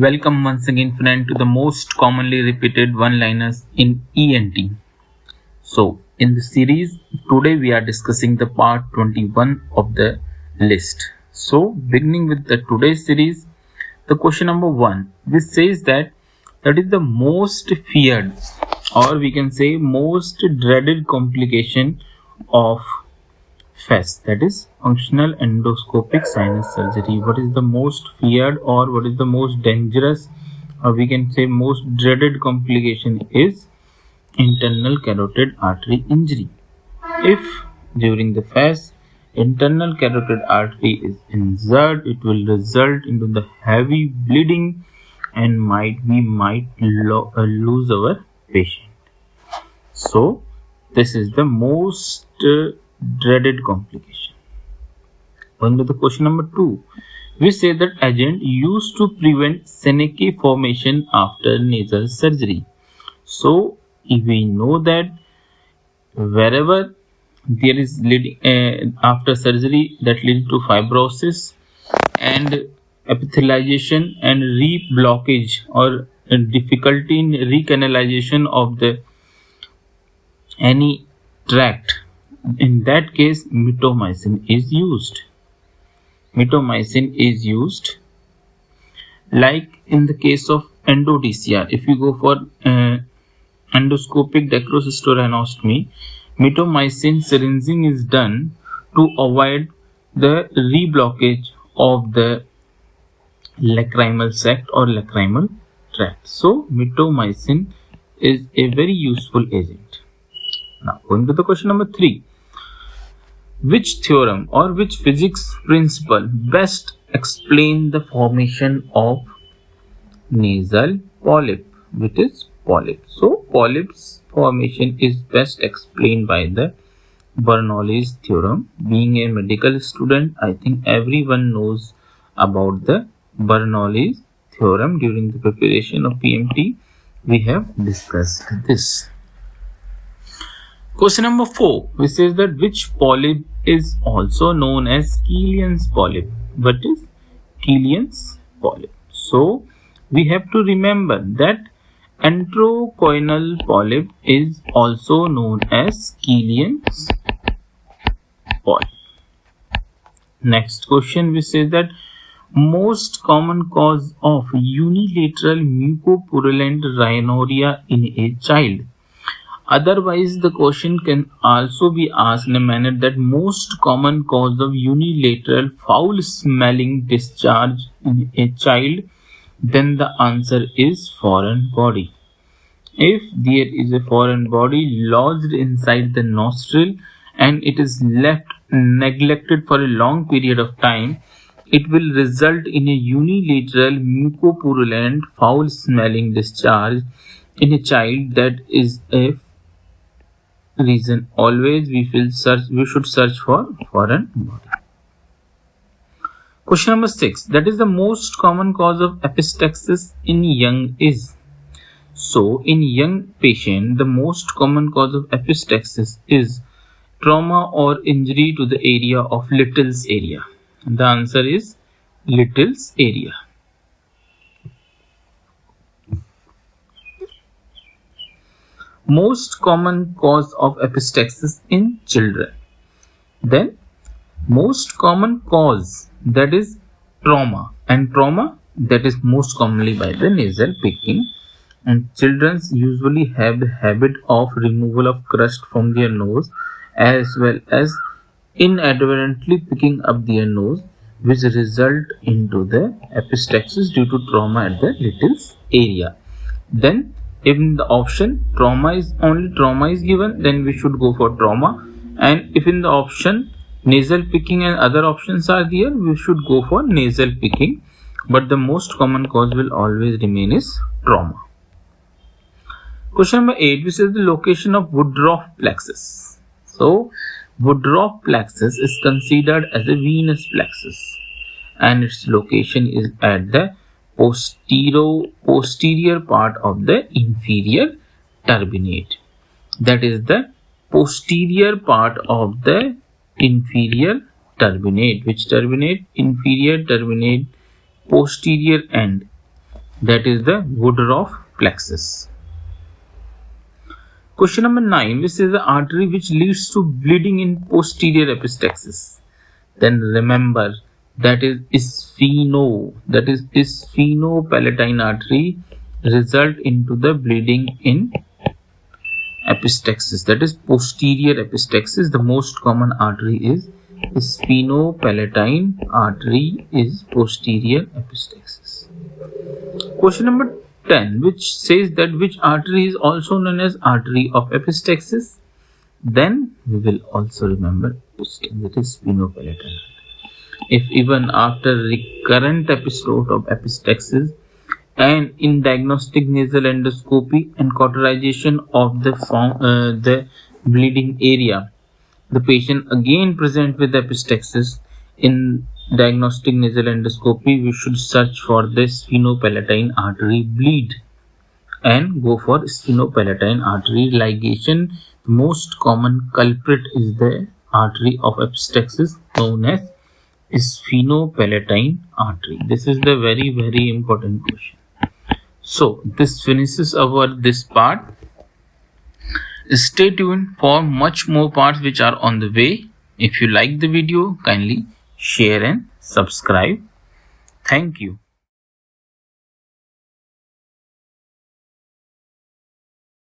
Welcome once again, friend, to the most commonly repeated one-liners in ENT. So, in this series, today we are discussing the part 21 of the list. So, beginning with the today's series, the question number 1, which says that is the most feared, or we can say most dreaded complication of FES, that is functional endoscopic sinus surgery. What is the most feared or what is the most dangerous, or we can say most dreaded complication is internal carotid artery injury. If during the FES internal carotid artery is injured, it will result into the heavy bleeding and we might lose our patient. So this is the most dreaded complication. Going to the question number 2, we say that agent used to prevent Seneca formation after nasal surgery. So we know that wherever there is after surgery that leads to fibrosis and epithelialization and reblockage or difficulty in recanalization of the any tract, in that case mitomycin is used. Like in the case of endoDCR, if you go for endoscopic dacrocystorhinostomy, mitomycin syringing is done to avoid the reblockage of the lacrimal sac or lacrimal tract. So mitomycin is a very useful agent. Now going to the question number 3, which theorem or which physics principle best explain the formation of nasal polyp, which is polyp? So polyps formation is best explained by the Bernoulli's theorem. Being a medical student, I think everyone knows about the Bernoulli's theorem. During the preparation of PMT, we have discussed this. Question number 4, which says that which polyp is also known as Killian's polyp? What is Killian's polyp? So we have to remember that enterocoinal polyp is also known as Killian's polyp. Next question, which says that most common cause of unilateral mucopurulent rhinorrhea in a child. Otherwise, the question can also be asked in a manner that most common cause of unilateral foul-smelling discharge in a child, then the answer is foreign body. If there is a foreign body lodged inside the nostril and it is left neglected for a long period of time, it will result in a unilateral mucopurulent foul-smelling discharge in a child. That is a reason always we should search for foreign body. Question number 6, that is the most common cause of epistaxis in young is. So in young patient, the most common cause of epistaxis is trauma or injury to the area of Little's area. The answer is Little's area. Most common cause of epistaxis in children. Then most common cause, that is trauma, and trauma that is most commonly by the nasal picking, and children usually have the habit of removal of crust from their nose as well as inadvertently picking up their nose, which result into the epistaxis due to trauma at the Little's area. Then if the option trauma is given, then we should go for trauma, and if in the option nasal picking and other options are there, we should go for nasal picking, but the most common cause will always remain is trauma. Question number 8, which is the location of Woodruff plexus. So Woodruff plexus is considered as a venous plexus and its location is at the posterior part of the inferior turbinate. That is the posterior part of the inferior turbinate. Which turbinate? Inferior turbinate, posterior end. that is the Woodruff plexus. Question number 9, which is the artery which leads to bleeding in posterior epistaxis. Then remember, that is sphenopalatine artery result into the bleeding in epistaxis, that is posterior epistaxis. The most common artery is sphenopalatine artery is posterior epistaxis. Question number 10, which says that which artery is also known as artery of epistaxis. Then we will also remember that is sphenopalatine. If even after recurrent episode of epistaxis and in diagnostic nasal endoscopy and cauterization of the bleeding area, the patient again present with epistaxis, in diagnostic nasal endoscopy we should search for the sphenopalatine artery bleed and go for sphenopalatine artery ligation. The most common culprit is the artery of epistaxis known as sphenopalatine artery. This is the very important question. So this finishes this part. Stay tuned for much more parts which are on the way. If you like the video, kindly share and subscribe. Thank you.